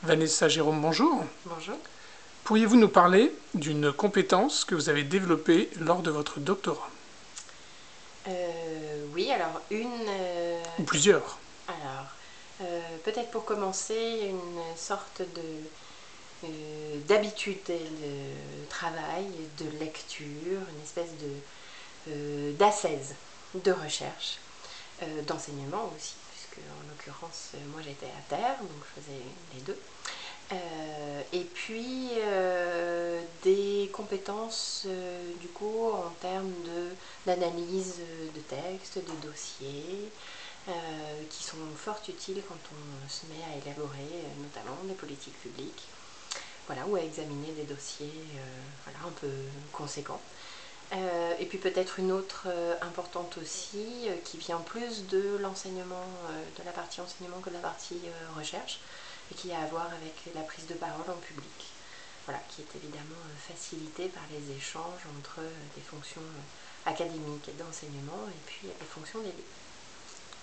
Vanessa Jérôme, bonjour. Bonjour. Pourriez-vous nous parler d'une compétence que vous avez développée lors de votre doctorat? Oui, alors une... Ou plusieurs? alors, peut-être pour commencer, une sorte d'habitude de travail, de lecture, une espèce d'ascèse de recherche, d'enseignement aussi, puisque en l'occurrence, moi j'étais à terre, donc je faisais les deux. Et puis des compétences du coup en termes d'analyse de textes, de dossiers, qui sont fort utiles quand on se met à élaborer notamment des politiques publiques, voilà, ou à examiner des dossiers voilà, un peu conséquents. Et puis peut-être une autre importante aussi, qui vient plus de l'enseignement, de la partie enseignement que de la partie recherche, et qui a à voir avec la prise de parole en public. Voilà, qui est évidemment facilitée par les échanges entre des fonctions académiques et d'enseignement et puis les fonctions des livres.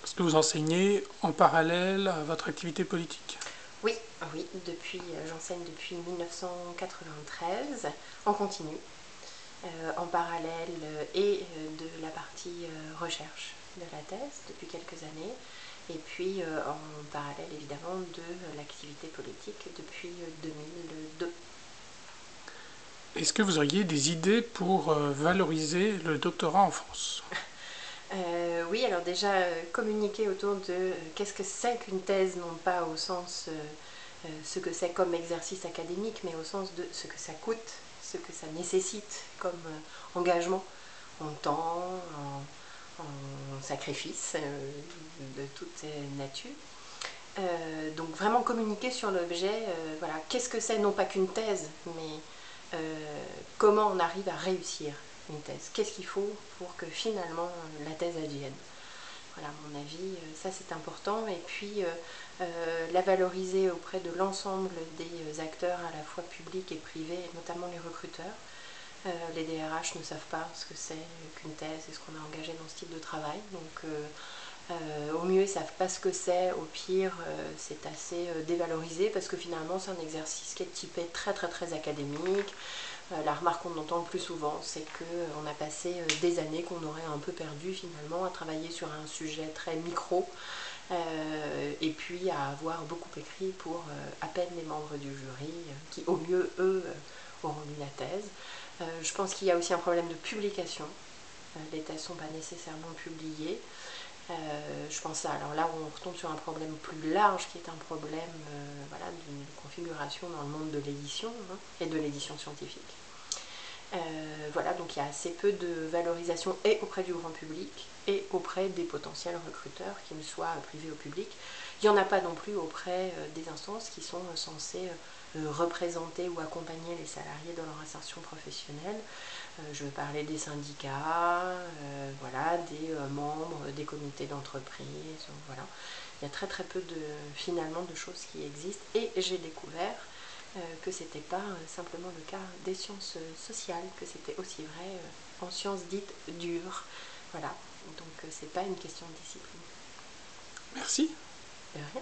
Est-ce que vous enseignez en parallèle à votre activité politique? Oui, oui, j'enseigne depuis 1993 en continu, en parallèle de la partie recherche de la thèse depuis quelques années, et puis en parallèle évidemment de l'activité politique depuis 2002. Est-ce que vous auriez des idées pour valoriser le doctorat en France? Oui, alors déjà communiquer autour de qu'est-ce que c'est qu'une thèse, non pas au sens ce que c'est comme exercice académique, mais au sens de ce que ça coûte, ce que ça nécessite comme engagement en temps, en sacrifice de toute nature. Donc vraiment communiquer sur l'objet, voilà, qu'est-ce que c'est non pas qu'une thèse, mais comment on arrive à réussir une thèse, qu'est-ce qu'il faut pour que finalement la thèse advienne. Voilà, à mon avis, ça c'est important. Et puis la valoriser auprès de l'ensemble des acteurs à la fois publics et privés, et notamment les recruteurs. Les DRH ne savent pas ce que c'est qu'une thèse et ce qu'on a engagé dans ce type de travail. Donc au mieux, ils ne savent pas ce que c'est. Au pire, c'est assez dévalorisé parce que finalement, c'est un exercice qui est typé très très très académique. La remarque qu'on entend le plus souvent, c'est qu'on a passé des années qu'on aurait un peu perdu finalement à travailler sur un sujet très micro et puis à avoir beaucoup écrit pour à peine les membres du jury qui au mieux, eux, auront lu la thèse. Je pense qu'il y a aussi un problème de publication. Les thèses ne sont pas nécessairement publiées. Je pense à, alors là où on retombe sur un problème plus large qui est un problème voilà, d'une configuration dans le monde de l'édition et de l'édition scientifique. Voilà, donc il y a assez peu de valorisation et auprès du grand public et auprès des potentiels recruteurs, qu'ils soient privés ou publics. Il n'y en a pas non plus auprès des instances qui sont censées représenter ou accompagner les salariés dans leur insertion professionnelle. Je veux parler des syndicats, voilà, des membres des comités d'entreprise, voilà. Il y a très très peu finalement de choses qui existent et j'ai découvert que ce n'était pas simplement le cas des sciences sociales, que c'était aussi vrai en sciences dites dures. Voilà, donc c'est pas une question de discipline. Merci. De rien.